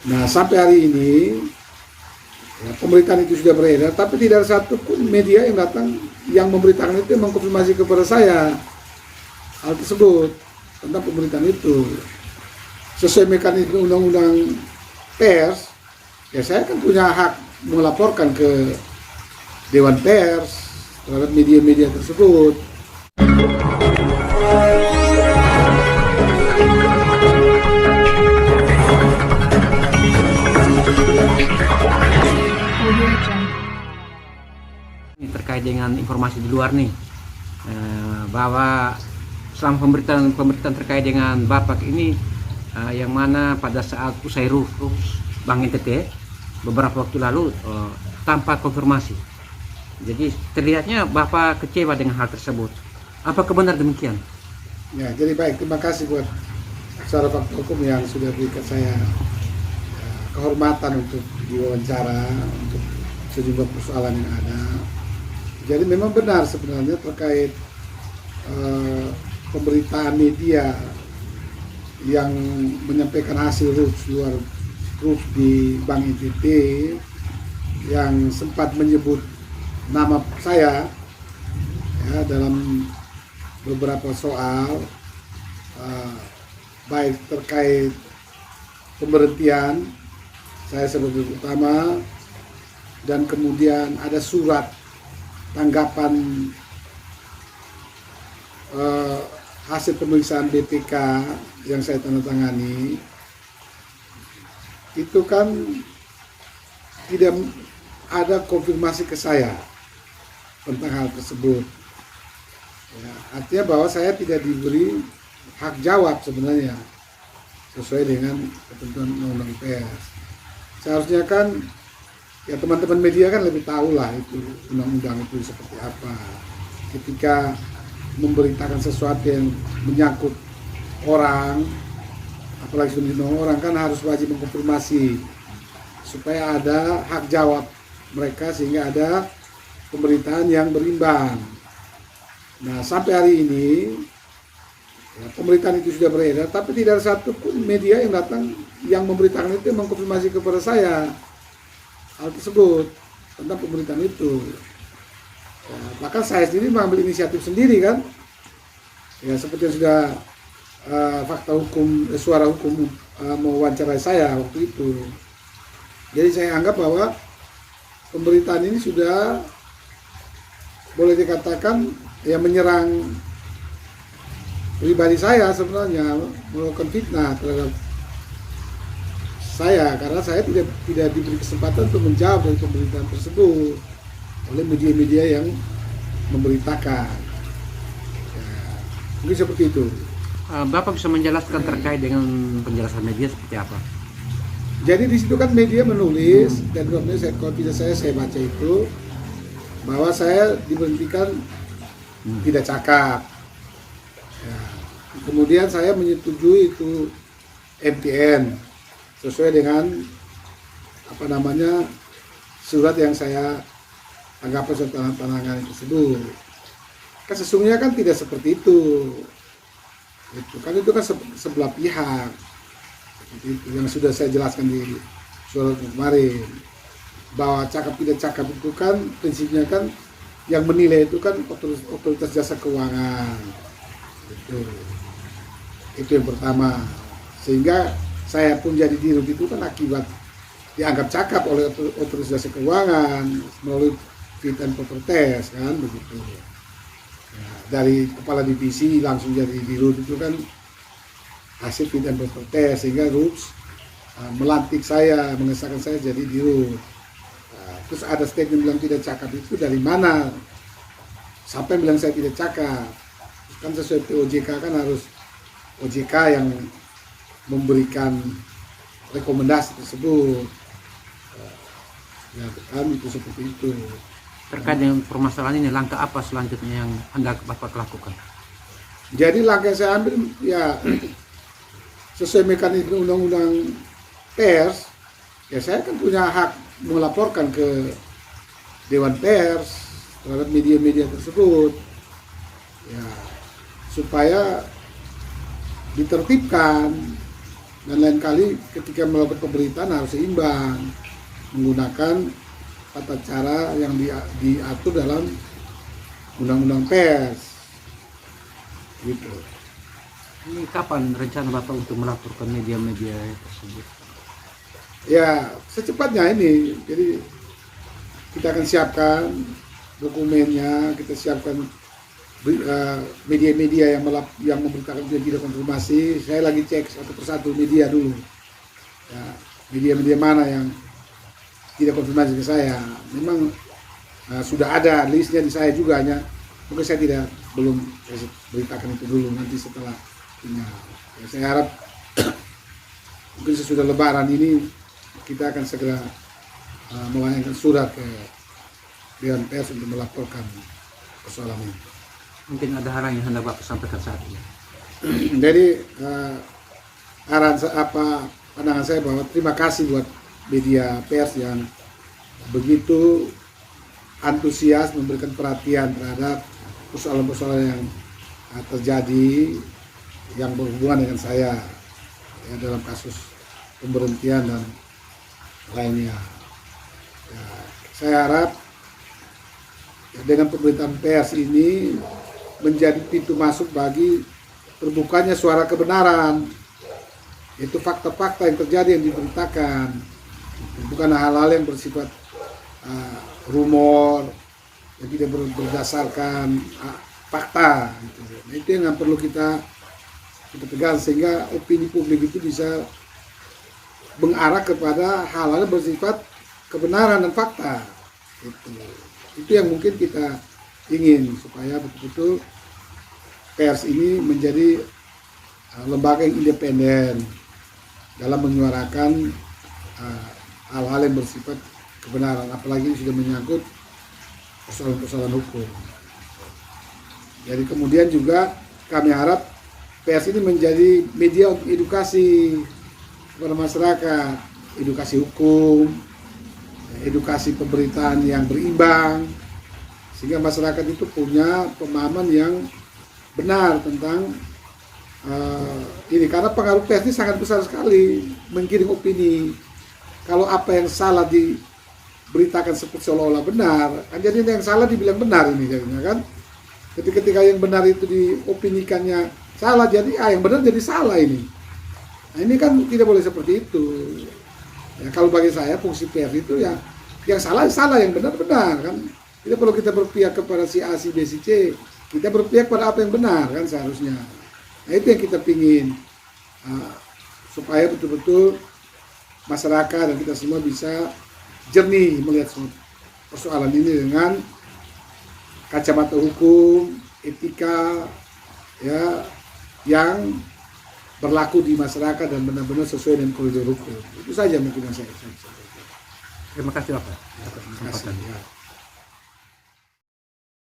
Nah, sampai hari ini ya, pemberitaan itu sudah beredar, tapi tidak ada satu pun media yang datang yang memberitakan itu mengkonfirmasi kepada saya hal tersebut tentang pemberitaan itu. Sesuai mekanisme undang-undang pers, ya saya kan punya hak melaporkan ke Dewan Pers terhadap media-media tersebut. Terkait dengan informasi di luar nih, bahwa selama pemberitaan terkait dengan Bapak ini, yang mana pada saat usai rus Bank NTT beberapa waktu lalu tanpa konfirmasi. Jadi terlihatnya Bapak kecewa dengan hal tersebut. Apakah benar demikian? Ya, jadi baik, terima kasih buat secara fakta hukum yang sudah berikan saya kehormatan untuk diwawancara untuk sejumlah persoalan yang ada. Jadi memang benar sebenarnya terkait pemberitaan media yang menyampaikan hasil RUPS di Bank NTT yang sempat menyebut nama saya ya, dalam beberapa soal baik terkait pemberhentian saya sebagai utama, dan kemudian ada surat tanggapan hasil pemeriksaan BPK yang saya tandatangani. Itu kan tidak ada konfirmasi ke saya tentang hal tersebut ya, artinya bahwa saya tidak diberi hak jawab sebenarnya sesuai dengan ketentuan undang-undang pers. Seharusnya kan ya teman-teman media kan lebih tahu lah itu undang-undang itu seperti apa. Ketika memberitakan sesuatu yang menyangkut orang, apalagi sudah orang, kan harus wajib mengkonfirmasi supaya ada hak jawab mereka sehingga ada pemberitaan yang berimbang. Nah, sampai hari ini ya, pemberitaan itu sudah beredar, tapi tidak ada satu pun media yang datang yang memberitakan itu mengkonfirmasi kepada saya hal tersebut tentang pemberitaan itu. Ya, bahkan saya sendiri mengambil inisiatif sendiri kan, ya seperti yang sudah fakta hukum, suara hukum mewawancarai saya waktu itu. Jadi saya anggap bahwa pemberitaan ini sudah boleh dikatakan ya menyerang pribadi saya sebenarnya, melakukan fitnah terhadap saya karena saya tidak diberi kesempatan untuk menjawab dari pemberitaan tersebut oleh media-media yang memberitakan. Ya, mungkin seperti itu. Bapak bisa menjelaskan terkait dengan penjelasan media seperti apa? Jadi di situ kan media menulis dan kalau tidak saya baca itu bahwa saya diberhentikan tidak cakap. Ya. Kemudian saya menyetujui itu MTN sesuai dengan surat yang saya tanggapan serta tantangan tersebut. Kan sesungguhnya kan tidak seperti itu. Itu kan sebelah pihak. Itu yang sudah saya jelaskan di surat kemarin, bahwa cakap tidak cakap itu kan prinsipnya kan yang menilai itu kan otoritas jasa keuangan. Itu yang pertama, sehingga saya pun jadi dirut itu kan akibat dianggap cakap oleh otoritas jasa keuangan melalui fit and proper test kan begitu ya, dari kepala divisi langsung jadi dirut itu kan hasil fit and proper test, sehingga RUPS melantik saya, mengesahkan saya jadi dirut. Terus ada statement bilang tidak cakap, itu dari mana sampai bilang saya tidak cakap? Kan sesuai OJK kan harus OJK yang memberikan rekomendasi tersebut. Ya kan itu seperti itu. Terkait dengan permasalahan ini, langkah apa selanjutnya yang hendak Bapak lakukan? Jadi langkah yang saya ambil ya sesuai mekanisme undang-undang pers, ya saya kan punya hak melaporkan ke Dewan Pers terhadap media-media tersebut ya supaya ditertibkan Dan lain kali ketika melakukan pemberitaan harus seimbang, menggunakan tata cara yang diatur dalam undang-undang pers gitu. Ini kapan rencana Bapak untuk melaporkan media-media tersebut? Ya secepatnya ini, jadi kita akan siapkan dokumennya, kita siapkan media-media yang memberitakan tidak konfirmasi. Saya lagi cek satu persatu media dulu, ya, media-media mana yang tidak konfirmasi ke saya. Memang sudah ada listnya di saya juga, hanya mungkin saya belum beritakan itu dulu, nanti setelah ini. Ya, saya harap mungkin sesudah Lebaran ini kita akan segera melayangkan surat ke Dewan Pers untuk melaporkan persoalan ini. Mungkin ada hal yang hendak Bapak sampaikan saat ini. Jadi pandangan saya bahwa terima kasih buat media pers yang begitu antusias memberikan perhatian terhadap persoalan-persoalan yang terjadi yang berhubungan dengan saya, ya, dalam kasus pemberhentian dan lainnya. Ya, saya harap dengan pemberitaan pers ini menjadi pintu masuk bagi terbukanya suara kebenaran, itu fakta-fakta yang terjadi yang diberitakan, bukan hal-hal yang bersifat rumor yang tidak berdasarkan fakta gitu. Nah, itu yang perlu kita tegas sehingga opini publik itu bisa mengarah kepada hal-hal yang bersifat kebenaran dan fakta itu yang mungkin kita ingin, supaya betul-betul pers ini menjadi lembaga yang independen dalam menyuarakan hal-hal yang bersifat kebenaran, apalagi sudah menyangkut persoalan-persoalan hukum. Jadi kemudian juga kami harap pers ini menjadi media untuk edukasi kepada masyarakat, edukasi hukum, edukasi pemberitaan yang berimbang, sehingga masyarakat itu punya pemahaman yang benar tentang ini, karena pengaruh pers ini sangat besar sekali menggiring opini. Kalau apa yang salah diberitakan seperti seolah-olah benar, kan jadi yang salah dibilang benar ini jadinya kan. Ketika yang benar itu diopinikannya salah, jadi yang benar jadi salah ini. Nah, ini kan tidak boleh seperti itu. Ya, kalau bagi saya fungsi pers itu ya yang salah, yang benar kan. Tidak perlu kita berpihak kepada si A, si B, si C. Kita berpihak pada apa yang benar kan seharusnya. Nah, itu yang kita pingin, supaya betul-betul masyarakat dan kita semua bisa jernih melihat persoalan ini dengan kacamata hukum, etika, ya, yang berlaku di masyarakat dan benar-benar sesuai dengan koridor hukum. Itu saja mungkin yang saya sampaikan. Terima kasih Bapak. Terima kasih. Ya.